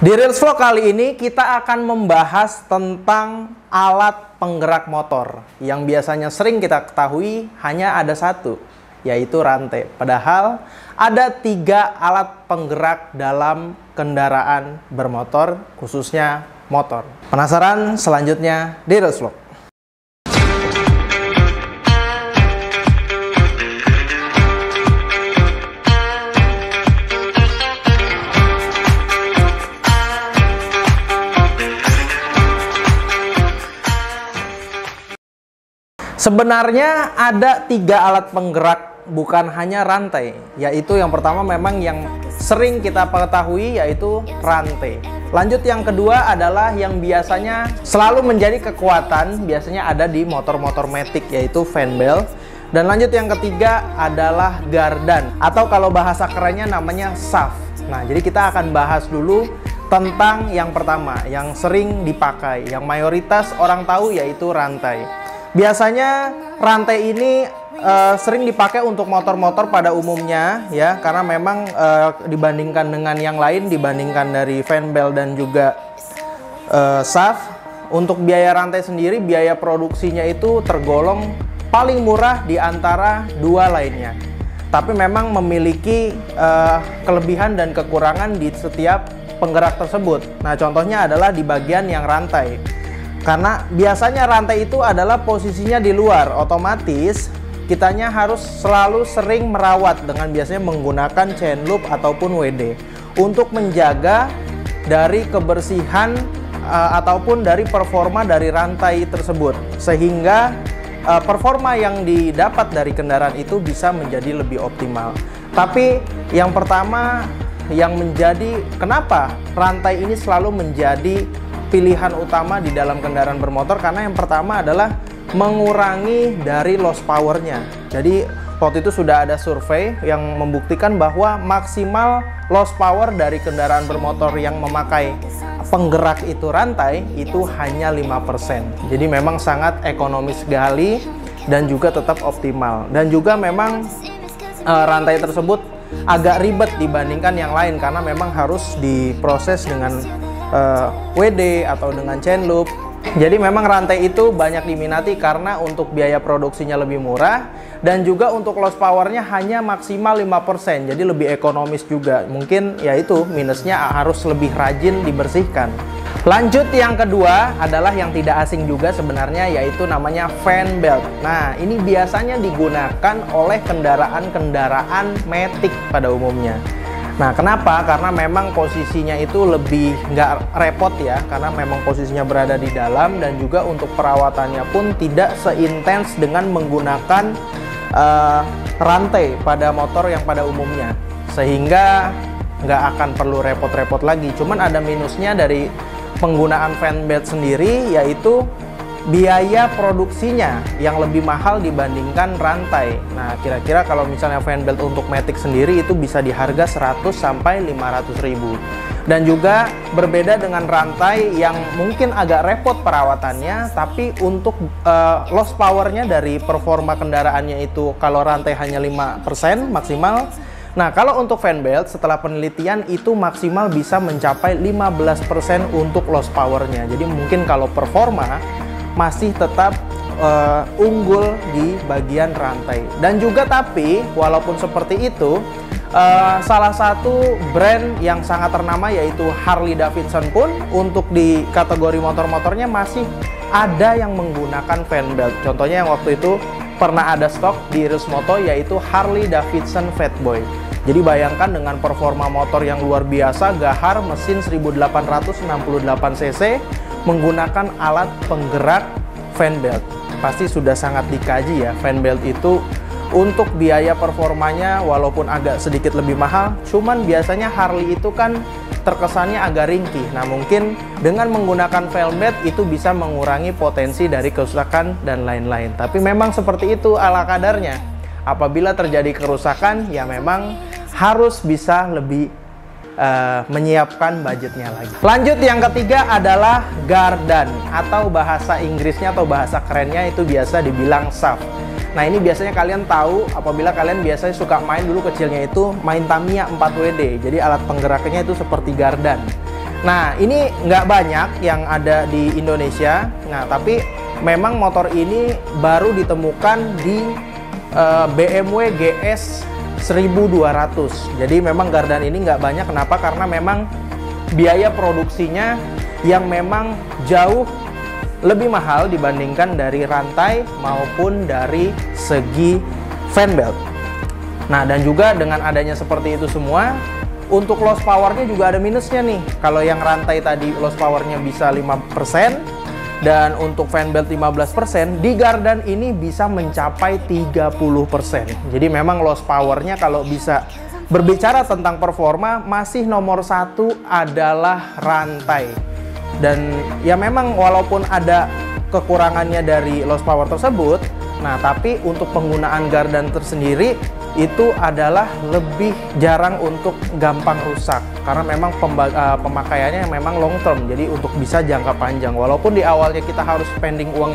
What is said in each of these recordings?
Di Reels Vlog kali ini kita akan membahas tentang alat penggerak motor yang biasanya sering kita ketahui hanya ada satu, yaitu rantai. Padahal ada 3 alat penggerak dalam kendaraan bermotor, khususnya motor. Penasaran selanjutnya di Reels Vlog? Sebenarnya ada 3 alat penggerak, bukan hanya rantai. Yaitu yang pertama memang yang sering kita ketahui, yaitu rantai. Lanjut yang kedua adalah yang biasanya selalu menjadi kekuatan, biasanya ada di motor-motor matic, yaitu fan belt. Dan lanjut yang ketiga adalah gardan, atau kalau bahasa kerennya namanya shaft. Nah, jadi kita akan bahas dulu tentang yang pertama, yang sering dipakai, yang mayoritas orang tahu, yaitu rantai. Biasanya rantai ini sering dipakai untuk motor-motor pada umumnya ya, karena memang dibandingkan dengan yang lain, dibandingkan dari fan belt dan juga shaft, untuk biaya rantai sendiri, biaya produksinya itu tergolong paling murah di antara 2 lainnya. Tapi memang memiliki kelebihan dan kekurangan di setiap penggerak tersebut. Nah, contohnya adalah di bagian yang rantai. Karena biasanya rantai itu adalah posisinya di luar, otomatis kitanya harus selalu sering merawat dengan biasanya menggunakan chain loop ataupun WD untuk menjaga dari kebersihan ataupun dari performa dari rantai tersebut, sehingga performa yang didapat dari kendaraan itu bisa menjadi lebih optimal. Tapi yang pertama yang menjadi kenapa rantai ini selalu menjadi pilihan utama di dalam kendaraan bermotor, karena yang pertama adalah mengurangi dari loss powernya. Jadi waktu itu sudah ada survei yang membuktikan bahwa maksimal loss power dari kendaraan bermotor yang memakai penggerak itu rantai itu hanya 5%. Jadi memang sangat ekonomis sekali dan juga tetap optimal. Dan juga memang rantai tersebut agak ribet dibandingkan yang lain, karena memang harus diproses dengan WD atau dengan chain loop. Jadi memang rantai itu banyak diminati karena untuk biaya produksinya lebih murah dan juga untuk loss powernya hanya maksimal 5%, jadi lebih ekonomis juga. Mungkin ya itu minusnya, harus lebih rajin dibersihkan. Lanjut yang kedua adalah yang tidak asing juga sebenarnya, yaitu namanya fan belt. Nah, ini biasanya digunakan oleh kendaraan-kendaraan matic pada umumnya. Nah, kenapa? Karena memang posisinya itu lebih nggak repot ya, karena memang posisinya berada di dalam, dan juga untuk perawatannya pun tidak seintens dengan menggunakan rantai pada motor yang pada umumnya, sehingga nggak akan perlu repot-repot lagi. Cuman ada minusnya dari penggunaan fan belt sendiri, yaitu biaya produksinya yang lebih mahal dibandingkan rantai. Nah, kira-kira kalau misalnya fan belt untuk matic sendiri itu bisa di harga 100 sampai 500 ribu. Dan juga berbeda dengan rantai yang mungkin agak repot perawatannya, tapi untuk loss powernya dari performa kendaraannya itu kalau rantai hanya 5% maksimal. Nah, kalau untuk fan belt setelah penelitian itu maksimal bisa mencapai 15% untuk loss powernya. Jadi mungkin kalau performa masih tetap unggul di bagian rantai. Dan juga tapi walaupun seperti itu, salah satu brand yang sangat ternama yaitu Harley Davidson pun untuk di kategori motor-motornya masih ada yang menggunakan fan belt. Contohnya yang waktu itu pernah ada stok di Reels Moto, yaitu Harley Davidson Fatboy. Jadi bayangkan dengan performa motor yang luar biasa, gahar, mesin 1868 cc, menggunakan alat penggerak fan belt. Pasti sudah sangat dikaji ya, fan belt itu untuk biaya performanya walaupun agak sedikit lebih mahal, cuman biasanya Harley itu kan terkesannya agak ringkih. Nah, mungkin dengan menggunakan fan belt itu bisa mengurangi potensi dari kerusakan dan lain-lain. Tapi memang seperti itu ala kadarnya. Apabila terjadi kerusakan, ya memang harus bisa lebih menyiapkan budgetnya lagi. Lanjut yang ketiga adalah gardan, atau bahasa Inggrisnya atau bahasa kerennya itu biasa dibilang shaft. Nah, ini biasanya kalian tahu apabila kalian biasanya suka main dulu kecilnya itu main Tamiya 4WD. Jadi alat penggeraknya itu seperti gardan. Nah, ini nggak banyak yang ada di Indonesia. Nah, tapi memang motor ini baru ditemukan di BMW GS 1200. Jadi memang gardan ini nggak banyak. Kenapa? Karena memang biaya produksinya yang memang jauh lebih mahal dibandingkan dari rantai maupun dari segi fan belt. Nah, dan juga dengan adanya seperti itu semua, untuk loss powernya juga ada minusnya nih. Kalau yang rantai tadi loss powernya bisa 5%, dan untuk fan belt 15%, di gardan ini bisa mencapai 30%. Jadi memang loss powernya kalau bisa berbicara tentang performa, masih nomor satu adalah rantai. Dan ya memang walaupun ada kekurangannya dari loss power tersebut, nah tapi untuk penggunaan gardan tersendiri itu adalah lebih jarang untuk gampang rusak, karena memang pemakaiannya memang long term, jadi untuk bisa jangka panjang. Walaupun di awalnya kita harus spending uang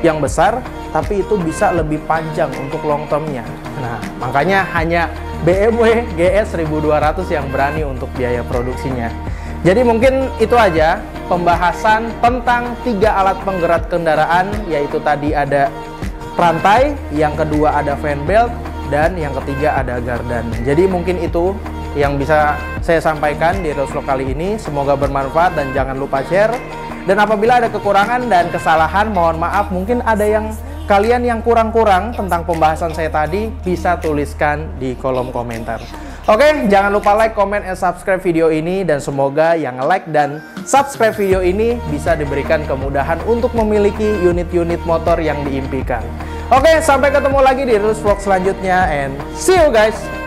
yang besar, tapi itu bisa lebih panjang untuk long termnya. Nah, makanya hanya BMW GS 1200 yang berani untuk biaya produksinya. Jadi mungkin itu aja pembahasan tentang 3 alat penggerak kendaraan, yaitu tadi ada rantai, yang kedua ada fan belt, dan yang ketiga ada gardan. Jadi mungkin itu yang bisa saya sampaikan di Heroes Vlog kali ini. Semoga bermanfaat dan jangan lupa share. Dan apabila ada kekurangan dan kesalahan, mohon maaf. Mungkin ada yang kalian yang kurang-kurang tentang pembahasan saya tadi, bisa tuliskan di kolom komentar. Oke, jangan lupa like, comment, and subscribe video ini. Dan semoga yang like dan subscribe video ini bisa diberikan kemudahan untuk memiliki unit-unit motor yang diimpikan. Oke, sampai ketemu lagi di Heroes Vlog selanjutnya, and see you guys!